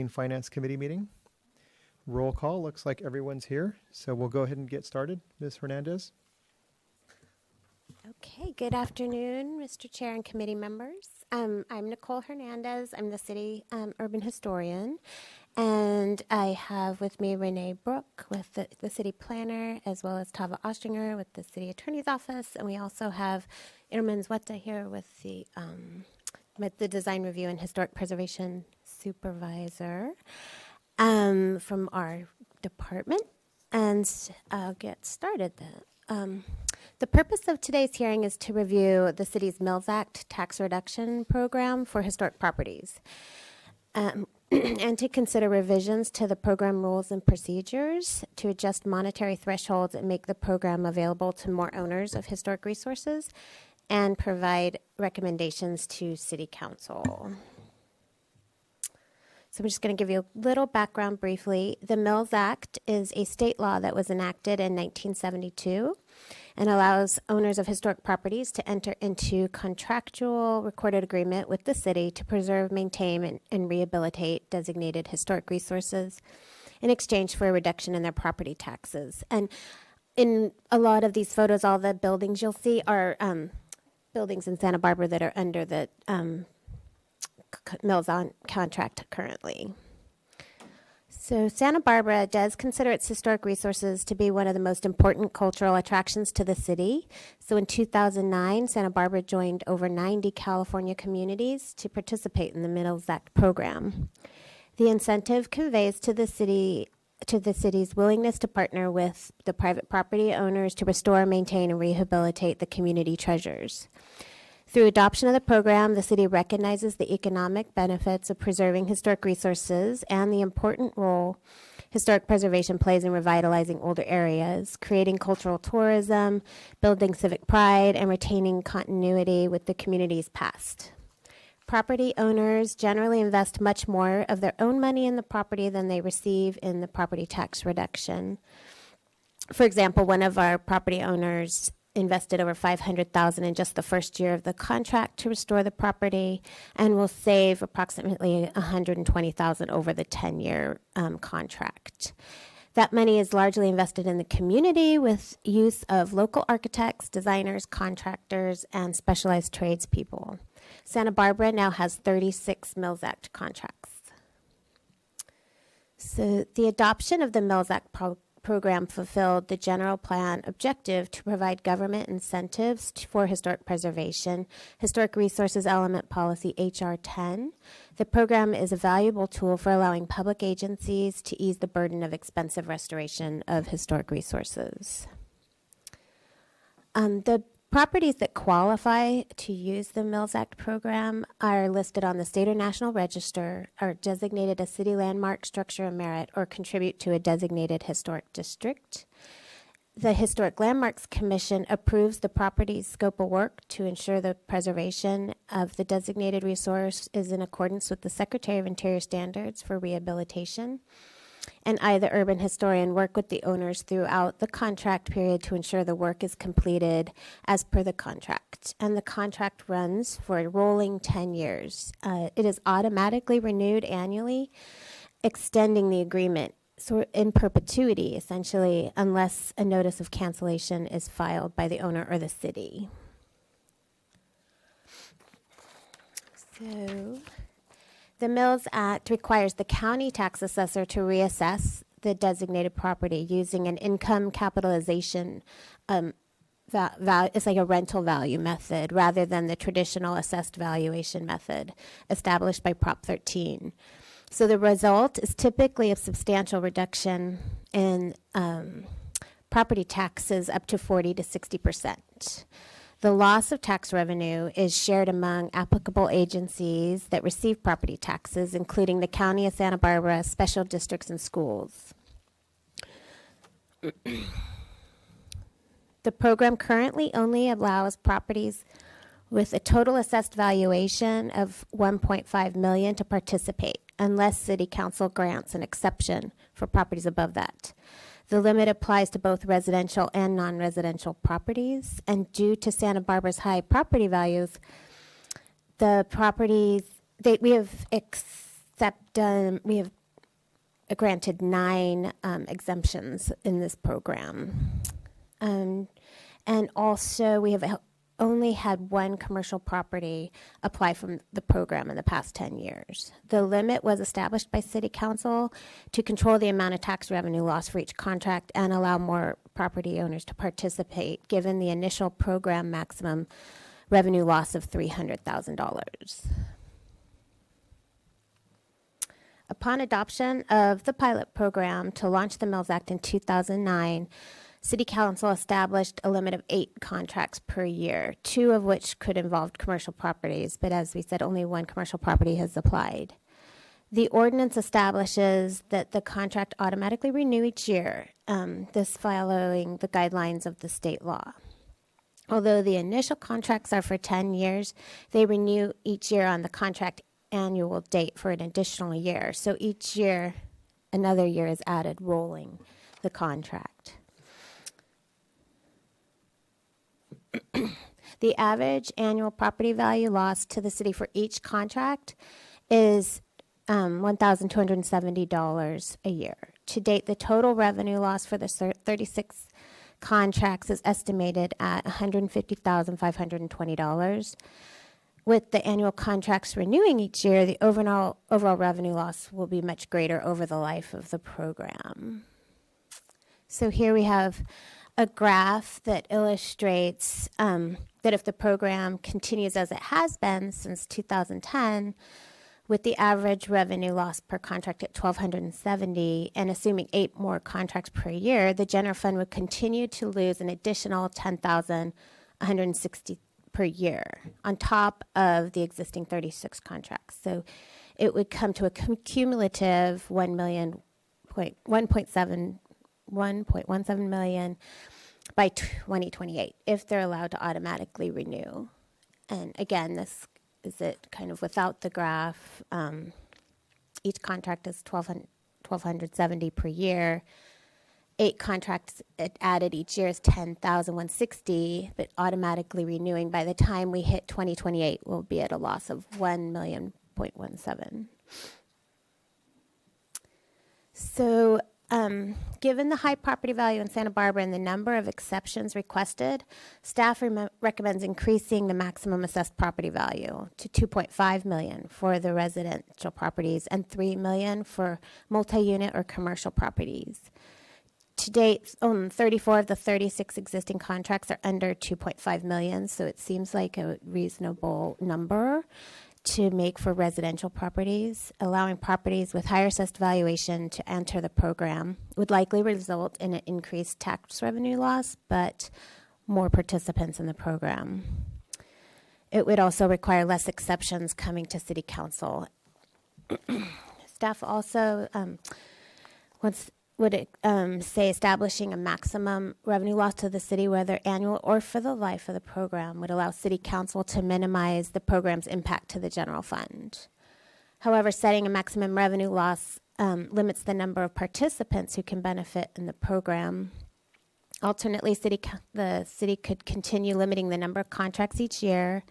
Finance Committee meeting. Roll call. Looks like everyone's here, so we'll go ahead and get started. Ms. Hernandez. Okay, good afternoon, Mr. Chair and committee members. I'm Nicole Hernandez. I'm the city urban historian, and I have with me Renee Brook with the city planner, as well as Tava Ostringer with the city attorney's office, and we also have Irma Zweta here with the design review and historic preservation supervisor from our department. And I'll get started then. The purpose of today's hearing is to review the city's Mills Act tax reduction program for historic properties and to consider revisions to the program rules and procedures to adjust monetary thresholds and make the program available to more owners of historic resources and provide recommendations to City Council. So I'm just going to give you a little background briefly. The Mills Act is a state law that was enacted in 1972 and allows owners of historic properties to enter into contractual recorded agreement with the city to preserve, maintain, and rehabilitate designated historic resources in exchange for a reduction in their property taxes. And in a lot of these photos, all the buildings you'll see are buildings in Santa Barbara that are under the Mills on contract currently. So Santa Barbara does consider its historic resources to be one of the most important cultural attractions to the city. So in 2009, Santa Barbara joined over 90 California communities to participate in the Mills Act program. The incentive conveys to the city's willingness to partner with the private property owners to restore, maintain, and rehabilitate the community treasures. Through adoption of the program, the city recognizes the economic benefits of preserving historic resources and the important role historic preservation plays in revitalizing older areas, creating cultural tourism, building civic pride, and retaining continuity with the community's past. Property owners generally invest much more of their own money in the property than they receive in the property tax reduction. For example, one of our property owners invested over $500,000 in just the first year of the contract to restore the property, and will save approximately $120,000 over the 10-year contract. That money is largely invested in the community with use of local architects, designers, contractors, and specialized tradespeople. Santa Barbara now has 36 Mills Act contracts. So the adoption of the Mills Act program fulfilled the general plan objective to provide government incentives for historic preservation. Historic Resources Element Policy HR 10. The program is a valuable tool for allowing public agencies to ease the burden of expensive restoration of historic resources. The properties that qualify to use the Mills Act program are listed on the state or national register, are designated a city landmark, structure of merit, or contribute to a designated historic district. The Historic Landmarks Commission approves the property's scope of work to ensure the preservation of the designated resource is in accordance with the Secretary of Interior standards for rehabilitation. And I, the urban historian, work with the owners throughout the contract period to ensure the work is completed as per the contract. And the contract runs for a rolling 10 years. It is automatically renewed annually, extending the agreement in perpetuity, essentially, unless a notice of cancellation is filed by the owner or the city. So the Mills Act requires the county tax assessor to reassess the designated property using an income capitalization it's like a rental value method rather than the traditional assessed valuation method established by Prop 13. So the result is typically a substantial reduction in property taxes up to 40 to 60%. The loss of tax revenue is shared among applicable agencies that receive property taxes, including the County of Santa Barbara, special districts, and schools. The program currently only allows properties with a total assessed valuation of $1.5 million to participate, unless City Council grants an exception for properties above that. The limit applies to both residential and non-residential properties, and due to Santa Barbara's high property values, the properties we have we have granted 9 exemptions in this program. And also, we have only had one commercial property apply from the program in the past 10 years. The limit was established by City Council to control the amount of tax revenue loss for each contract and allow more property owners to participate, given the initial program maximum revenue loss of $300,000. Upon adoption of the pilot program to launch the Mills Act in 2009, City Council established a limit of 8 contracts per year, 2 of which could involve commercial properties, but as we said, only one commercial property has applied. The ordinance establishes that the contract automatically renew each year, this following the guidelines of the state law. Although the initial contracts are for 10 years, they renew each year on the contract annual date for an additional year. So each year, another year is added, rolling the contract. The average annual property value loss to the city for each contract is $1,270 a year. To date, the total revenue loss for the 36 contracts is estimated at $150,520. With the annual contracts renewing each year, the overall revenue loss will be much greater over the life of the program. So here we have a graph that illustrates that if the program continues as it has been since 2010, with the average revenue loss per contract at $1,270 and assuming 8 more contracts per year, the general fund would continue to lose an additional $10,160 per year on top of the existing 36 contracts. So it would come to a cumulative $1.17 million by 2028 if they're allowed to automatically renew. And again, this is it kind of without the graph. Each contract is $1,270 per year. 8 contracts added each year is $10,160, but automatically renewing by the time we hit 2028 will be at a loss of $1.17 million. So given the high property value in Santa Barbara and the number of exceptions requested, staff recommends increasing the maximum assessed property value to $2.5 million for the residential properties and $3 million for multi-unit or commercial properties. To date, 34 of the 36 existing contracts are under $2.5 million, so it seems like a reasonable number to make for residential properties. Allowing properties with higher assessed valuation to enter the program would likely result in an increased tax revenue loss, but more participants in the program. It would also require less exceptions coming to City Council. Staff also would say establishing a maximum revenue loss to the city, whether annual or for the life of the program, would allow City Council to minimize the program's impact to the general fund. However, setting a maximum revenue loss limits the number of participants who can benefit in the program. Alternately, the city could continue limiting the number of contracts each year,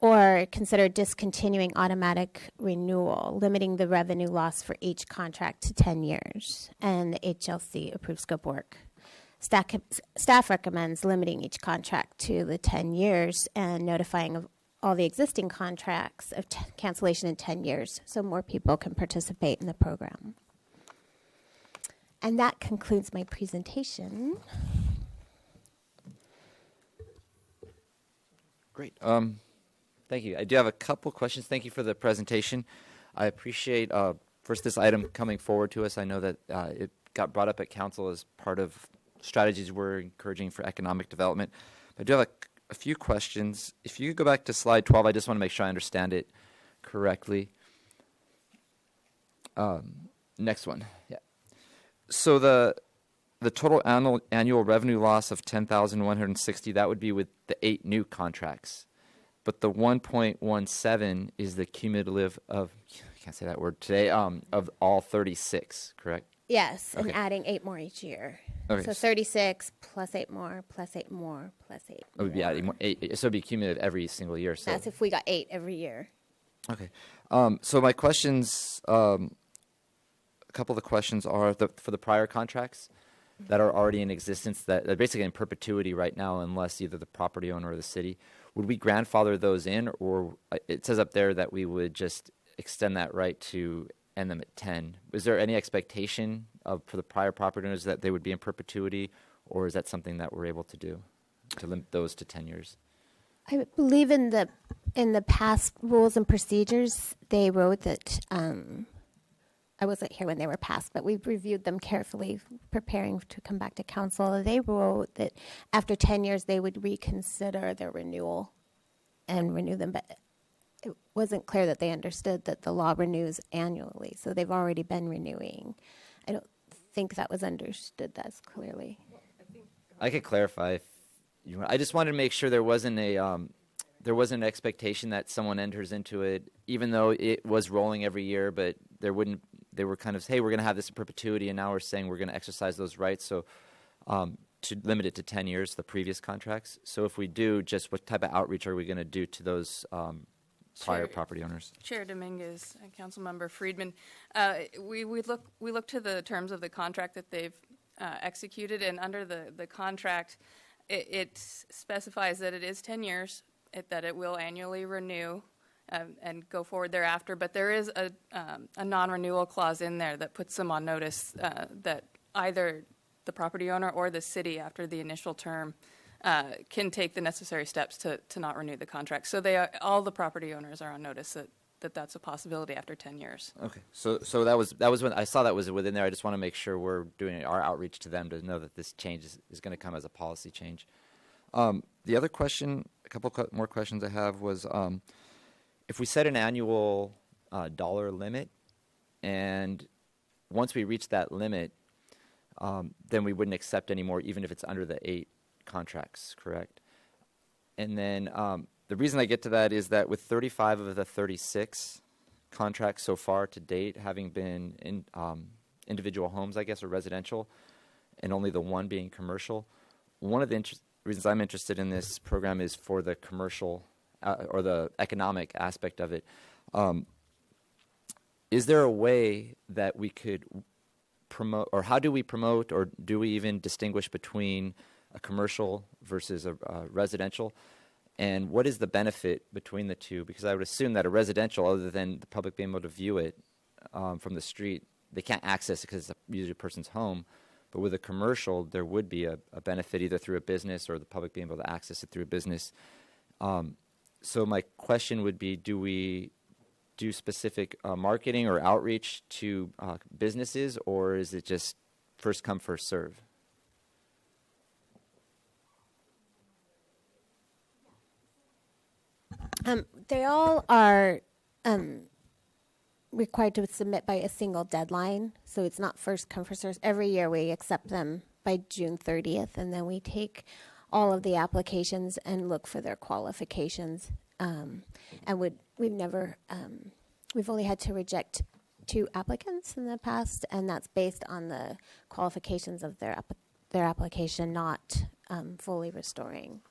or consider discontinuing automatic renewal, limiting the revenue loss for each contract to 10 years, and the HLC approved scope work. Staff recommends limiting each contract to the 10 years and notifying of all the existing contracts of cancellation in 10 years so more people can participate in the program. And that concludes my presentation. Great. Thank you. I do have a couple questions. Thank you for the presentation. I appreciate, first, this item coming forward to us. I know that it got brought up at council as part of strategies we're encouraging for economic development. I do have a few questions. If you could go back to slide 12, I just want to make sure I understand it correctly. Next one. Yeah. So the total annual revenue loss of $10,160, that would be with the 8 new contracts. But the 1.17 is the cumulative of, I can't say that word today, of all 36, correct? Yes, Okay. and adding 8 more each year. Okay. So 36 plus 8 more, plus 8 more, plus 8 It would be adding more, 8, so it would be cumulative every single year. So that's if we got 8 every year. okay. So my questions, a couple of the questions are for the prior contracts that are already in existence, that are basically in perpetuity right now, unless either the property owner or the city. Would we grandfather those in, or it says up there that we would just extend that right to end them at 10? Is there any expectation for the prior property owners that they would be in perpetuity, or is that something that we're able to do, to limit those to 10 years? I believe in the past rules and procedures, they wrote that, I wasn't here when they were passed, but we've reviewed them carefully, preparing to come back to council. They wrote that after 10 years, they would reconsider their renewal and renew them, but it wasn't clear that they understood that the law renews annually, so they've already been renewing. I don't think that was understood as clearly. I could clarify if you want. I just wanted to make sure there wasn't an expectation that someone enters into it, even though it was rolling every year, but they were kind of, hey, we're going to have this in perpetuity, and now we're saying we're going to exercise those rights. So to limit it to 10 years, the previous contracts. So if we do, just what type of outreach are we going to do to those prior property owners? Chair Dominguez and Councilmember Friedman, we look to the terms of the contract that they've executed, and under the contract, it specifies that it is 10 years, that it will annually renew and go forward thereafter. But there is a non-renewal clause in there that puts them on notice that either the property owner or the city, after the initial term, can take the necessary steps to not renew the contract. So all the property owners are on notice that that's a possibility after 10 years. Okay, so that was when I saw that was within there. I just want to make sure we're doing our outreach to them to know that this change is going to come as a policy change. The other question, a couple more questions I have was, if we set an annual dollar limit, and once we reach that limit, then we wouldn't accept anymore, even if it's under the 8 contracts, correct? And then the reason I get to that is that with 35 of the 36 contracts so far to date having been in individual homes, I guess, or residential, and only the one being commercial, one of the reasons I'm interested in this program is for the commercial or the economic aspect of it. Is there a way that we could promote, or how do we promote, or do we even distinguish between a commercial versus a residential? And what is the benefit between the two? Because I would assume that a residential, other than the public being able to view it from the street, they can't access it because it's usually a person's home. But with a commercial, there would be a benefit either through a business or the public being able to access it through a business. So my question would be, do we do specific marketing or outreach to businesses, or is it just first come, first serve? They all are required to submit by a single deadline, so it's not first come, first serve. Every year we accept them by June 30th, and then we take all of the applications and look for their qualifications. And we've only had to reject 2 applicants in the past, and that's based on the qualifications of their application not fully restoring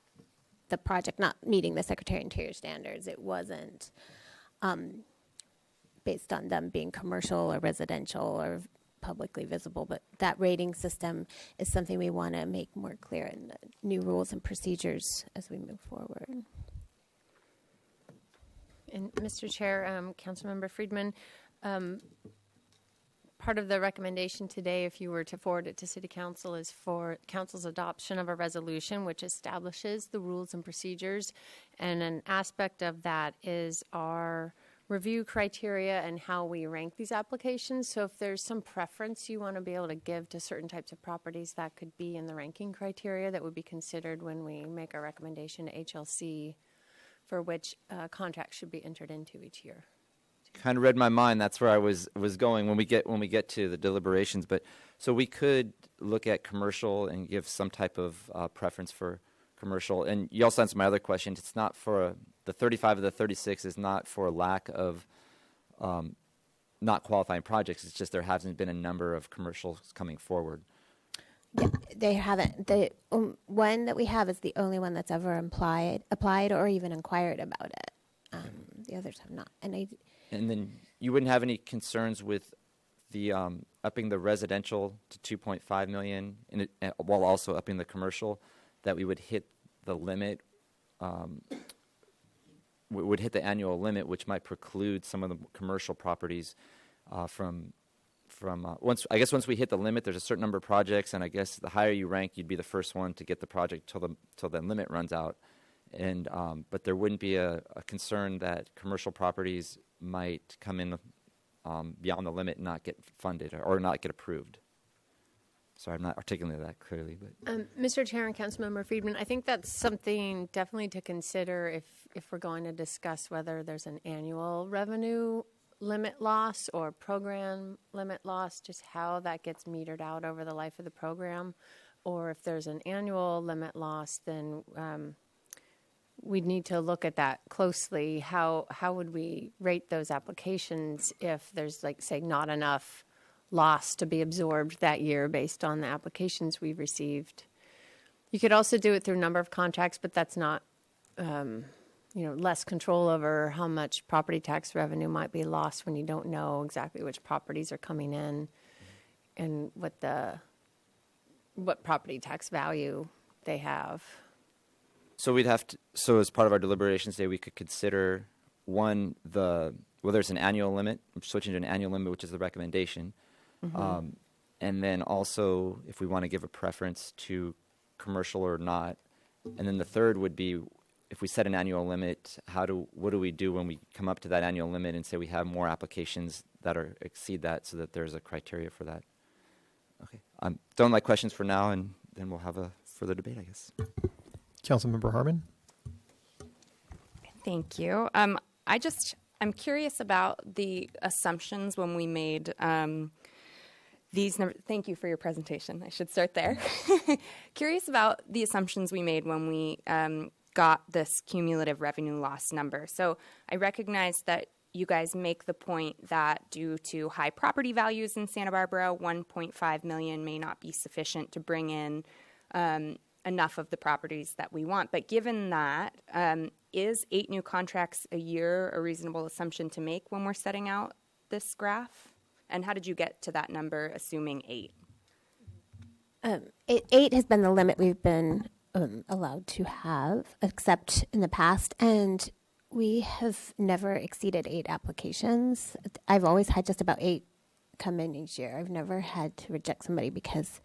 the project, not meeting the Secretary of Interior standards. It wasn't based on them being commercial or residential or publicly visible, but that rating system is something we want to make more clear in the new rules and procedures as we move forward. And Mr. Chair, Councilmember Friedman, part of the recommendation today, if you were to forward it to City Council, is for Council's adoption of a resolution which establishes the rules and procedures. And an aspect of that is our review criteria and how we rank these applications. So if there's some preference you want to be able to give to certain types of properties, that could be in the ranking criteria that would be considered when we make our recommendation to HLC for which contracts should be entered into each year. Kind of read my mind. That's where I was going when we get to the deliberations. But so we could look at commercial and give some type of preference for commercial. And you also answered my other question. It's not for the 35 of the 36 is not for a lack of not qualifying projects. It's just there hasn't been a number of commercials coming forward. Yeah, they haven't. The one that we have is the only one that's ever applied or even inquired about it. The others have not. And And then you wouldn't have any concerns with the upping the residential to 2.5 million, while also upping the commercial, that we would hit the limit, would hit the annual limit, which might preclude some of the commercial properties from once we hit the limit, there's a certain number of projects, and I guess the higher you rank, you'd be the first one to get the project till the limit runs out. And but there wouldn't be a concern that commercial properties might come in beyond the limit and not get funded or not get approved. Sorry, I'm not articulating that clearly, but Mr. Chair and Councilmember Friedman, I think that's something definitely to consider if we're going to discuss whether there's an annual revenue limit loss or program limit loss, just how that gets metered out over the life of the program, or if there's an annual limit loss, then we'd need to look at that closely. How would we rate those applications if there's, like, say, not enough loss to be absorbed that year based on the applications we've received? You could also do it through number of contracts, but that's not, less control over how much property tax revenue might be lost when you don't know exactly which properties are coming in and what property tax value they have. so as part of our deliberations today, we could consider whether it's an annual limit, switching to an annual limit, which is the recommendation. And then also if we want to give a preference to commercial or not. And then the third would be, if we set an annual limit, what do we do when we come up to that annual limit and say we have more applications that exceed that, so that there's a criteria for that? Okay, I'm done with my questions for now, and then we'll have a further debate, I guess. Councilmember Harmon. Thank you. I'm curious about the assumptions when we made these numbers. Thank you for your presentation. I should start there. Curious about the assumptions we made when we got this cumulative revenue loss number. So I recognize that you guys make the point that due to high property values in Santa Barbara, 1.5 million may not be sufficient to bring in enough of the properties that we want. But given that, is 8 new contracts a year a reasonable assumption to make when we're setting out this graph? And how did you get to that number, assuming 8? 8 has been the limit we've been allowed to have, except in the past, and we have never exceeded 8 applications. I've always had just about 8 come in each year. I've never had to reject somebody because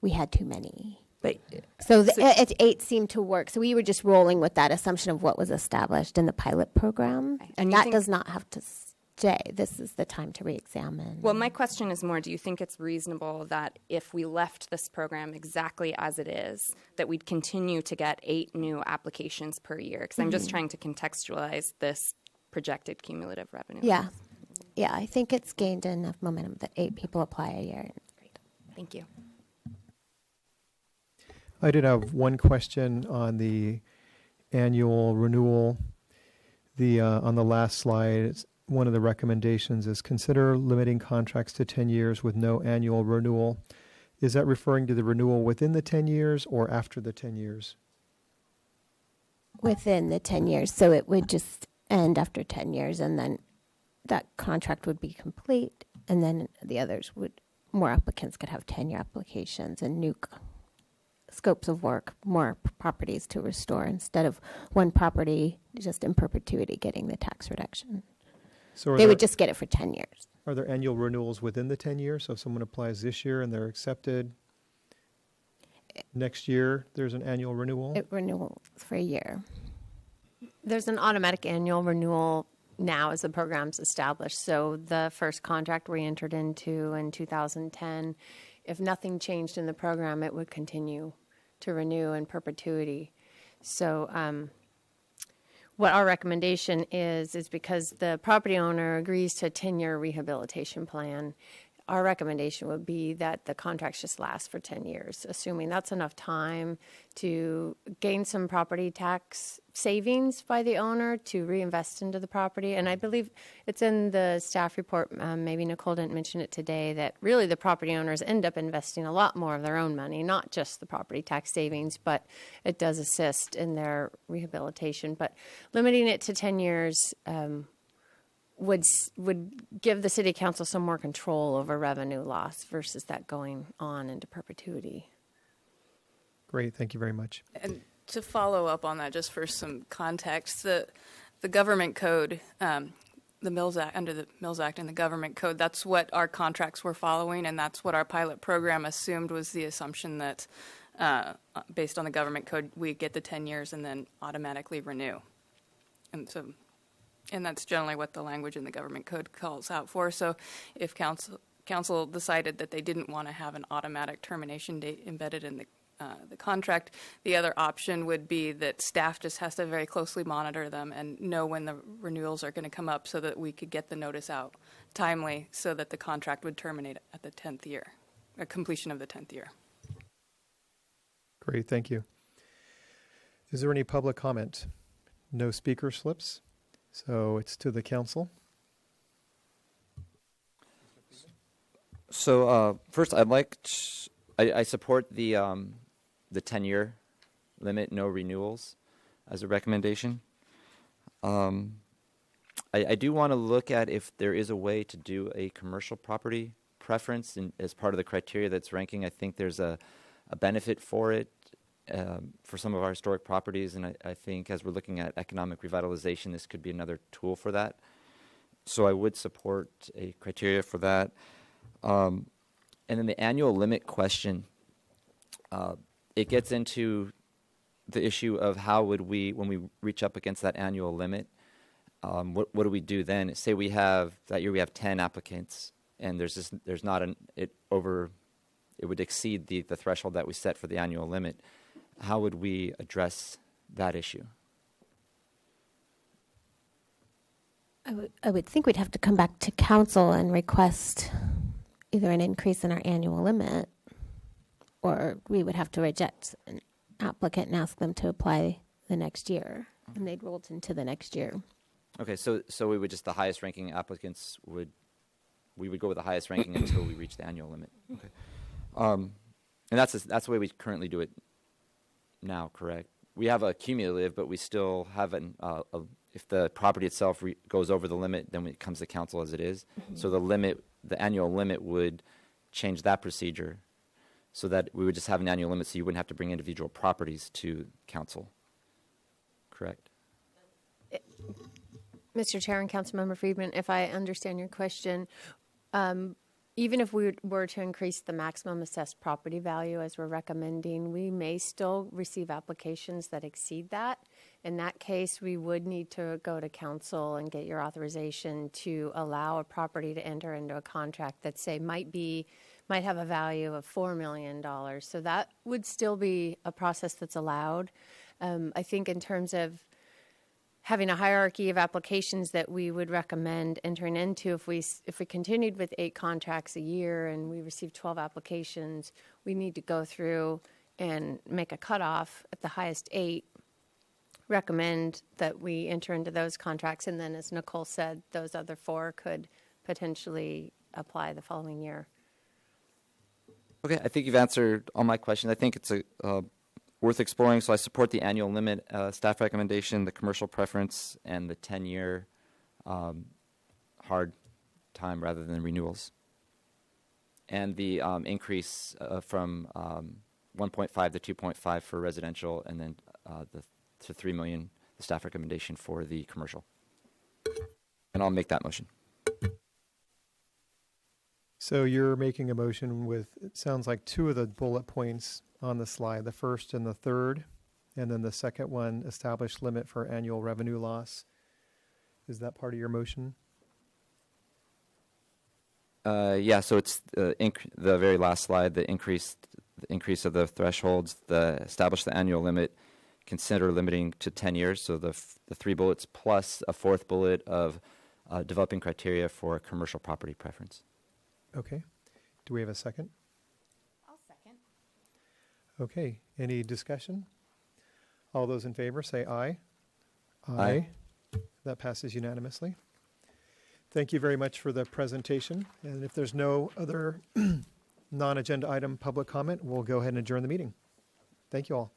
we had too many. But So 8 seemed to work. So we were just rolling with that assumption of what was established in the pilot program, Okay. and And you that think- does not have to stay. This is the time to re-examine. Well, my question is more, do you think it's reasonable that if we left this program exactly as it is, that we'd continue to get 8 new applications per year? Because I'm just trying to contextualize this projected cumulative revenue. Yeah. Yeah, I think it's gained enough momentum that 8 people apply a year. Great. Thank you. I did have one question on the annual renewal. On the last slide, one of the recommendations is consider limiting contracts to 10 years with no annual renewal. Is that referring to the renewal within the 10 years or after the 10 years? Within the 10 years. So it would just end after 10 years, and then that contract would be complete, and then the others more applicants could have 10-year applications and new scopes of work, more properties to restore, instead of one property just in perpetuity getting the tax reduction. So They would just get it for 10 years. are there annual renewals within the 10 years? So if someone applies this year and they're accepted, next year there's an annual renewal? Renewal for a year. There's an automatic annual renewal now as the program's established. So the first contract we entered into in 2010, if nothing changed in the program, it would continue to renew in perpetuity. So what our recommendation is because the property owner agrees to a 10-year rehabilitation plan, our recommendation would be that the contracts just last for 10 years, assuming that's enough time to gain some property tax savings by the owner to reinvest into the property. And I believe it's in the staff report, maybe Nicole didn't mention it today, that really the property owners end up investing a lot more of their own money, not just the property tax savings, but it does assist in their rehabilitation. But limiting it to 10 years would give the city council some more control over revenue loss versus that going on into perpetuity. Great, thank you very much. And to follow up on that, just for some context, the government code, the Mills Act, under the Mills Act and the government code, that's what our contracts were following, and that's what our pilot program assumed was the assumption that, based on the government code, we get the 10 years and then automatically renew. And that's generally what the language in the government code calls out for. So if council decided that they didn't want to have an automatic termination date embedded in the contract, the other option would be that staff just has to very closely monitor them and know when the renewals are going to come up so that we could get the notice out timely so that the contract would terminate at the 10th year, a completion of the 10th year. Great, thank you. Is there any public comment? No speaker slips, so it's to the council. So first, I support the 10-year limit, no renewals, as a recommendation. I do want to look at if there is a way to do a commercial property preference as part of the criteria that's ranking. I think there's a benefit for it for some of our historic properties, and I think as we're looking at economic revitalization, this could be another tool for that. So I would support a criteria for that. And then the annual limit question, it gets into the issue of how would we, when we reach up against that annual limit, what do we do then? Say we have, that year we have 10 applicants, and there's not it would exceed the threshold that we set for the annual limit. How would we address that issue? I would think we'd have to come back to council and request either an increase in our annual limit, or we would have to reject an applicant and ask them to apply the next year, and they'd roll into the next year. Okay, so we would just, the highest ranking applicants we would go with the highest ranking until we reach the annual limit. Okay. And that's the way we currently do it now, correct? We have a cumulative, but we still have if the property itself goes over the limit, then it comes to council as it is. Mm-hmm. So the annual limit would change that procedure so that we would just have an annual limit so you wouldn't have to bring individual properties to council, correct? Mr. Chair and Councilmember Friedman, if I understand your question, even if we were to increase the maximum assessed property value as we're recommending, we may still receive applications that exceed that. In that case, we would need to go to council and get your authorization to allow a property to enter into a contract that, say, might have a value of $4 million. So that would still be a process that's allowed. I think in terms of having a hierarchy of applications that we would recommend entering into, if we continued with 8 contracts a year and we received 12 applications, we need to go through and make a cutoff at the highest 8, recommend that we enter into those contracts, and then, as Nicole said, those other 4 could potentially apply the following year. Okay, I think you've answered all my questions. I think it's worth exploring, so I support the annual limit staff recommendation, the commercial preference, and the 10-year hard time rather than renewals. And the increase from 1.5 to 2.5 for residential, and then to $3 million, the staff recommendation for the commercial. And I'll make that motion. So you're making a motion with, it sounds like 2 of the bullet points on the slide, the first and the third, and then the second one, established limit for annual revenue loss. Is that part of your motion? Yeah, so it's the very last slide, the increase of the thresholds, establish the annual limit, consider limiting to 10 years, so the 3 bullets plus a 4th bullet of developing criteria for commercial property preference. Okay. Do we have a second? I'll second. Okay. Any discussion? All those in favor say aye. Aye. That passes unanimously. Thank you very much for the presentation. And if there's no other non-agenda item public comment, we'll go ahead and adjourn the meeting. Thank you all.